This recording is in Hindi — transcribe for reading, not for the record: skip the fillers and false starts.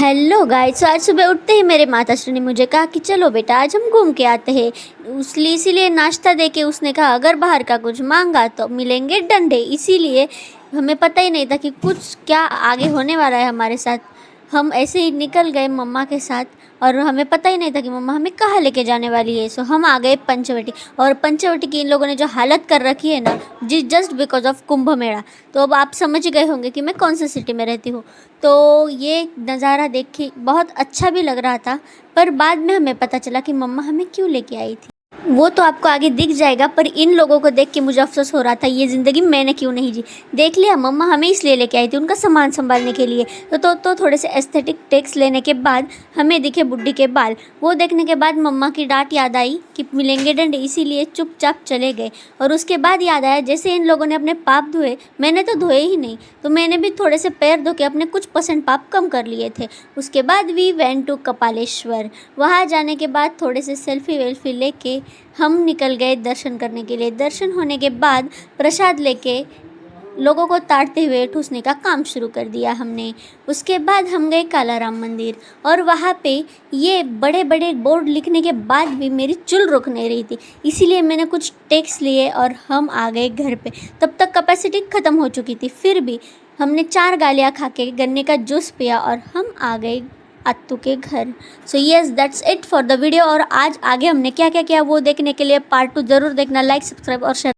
Hello guys. आज सुबह उठते ही मेरे माताश्री ने मुझे कहा कि चलो बेटा आज हम घूम के आते हैं। इसीलिए नाश्ता दे के उसने कहा अगर बाहर का कुछ मांगा तो मिलेंगे डंडे। इसीलिए हमें पता ही नहीं था कि कुछ क्या आगे होने वाला है हमारे साथ। हम ऐसे ही निकल गए मम्मा के साथ और हमें पता ही नहीं था कि मम्मा हमें कहाँ लेके जाने वाली है। सो हम आ गए पंचवटी, और पंचवटी की इन लोगों ने जो हालत कर रखी है ना, just because of Kumbh Mela. तो अब आप समझ गए होंगे कि मैं कौन सी सिटी में रहती हूँ। तो ये नज़ारा देख के बहुत अच्छा भी लग रहा था, पर बाद में हमें पता चला कि मम्मा हमें क्यों लेके आई थी। वो तो आपको आगे दिख जाएगा, पर इन लोगों को देख के मुझे अफसोस हो रहा था, ये ज़िंदगी मैंने क्यों नहीं जी। देख लिया, मम्मा हमें इसलिए लेके आई थी उनका सामान संभालने के लिए। तो थोड़े से एस्थेटिक टेक्स लेने के बाद हमें दिखे बुड्ढी के बाल। वो देखने के बाद मम्मा की डांट याद आई कि मिलेंगे डंडे, इसीलिए चुपचाप चले गए। और उसके बाद याद आया जैसे इन लोगों ने अपने पाप धोए, मैंने तो धोए ही नहीं, तो मैंने भी थोड़े से पैर धो के अपने कुछ % पाप कम कर लिए थे। उसके बाद वी वेंट टू कपालेश्वर। वहाँ जाने के बाद थोड़े से सेल्फी वेल्फी लेके हम निकल गए दर्शन करने के लिए। दर्शन होने के बाद प्रसाद लेके लोगों को ताड़ते हुए ठूसने का काम शुरू कर दिया हमने। उसके बाद हम गए कालाराम मंदिर, और वहाँ पे ये बड़े बड़े बोर्ड लिखने के बाद भी मेरी चुल रुक नहीं रही थी, इसीलिए मैंने कुछ टेक्स लिए और हम आ गए घर पे। तब तक कैपेसिटी ख़त्म हो चुकी थी, फिर भी हमने 4 गालियाँ खा के गन्ने का जूस पिया और हम आ गए अत्तू के घर। So yes, that's it for the video. और आज आगे हमने क्या क्या किया वो देखने के लिए पार्ट 2 ज़रूर देखना। लाइक, सब्सक्राइब और शेयर।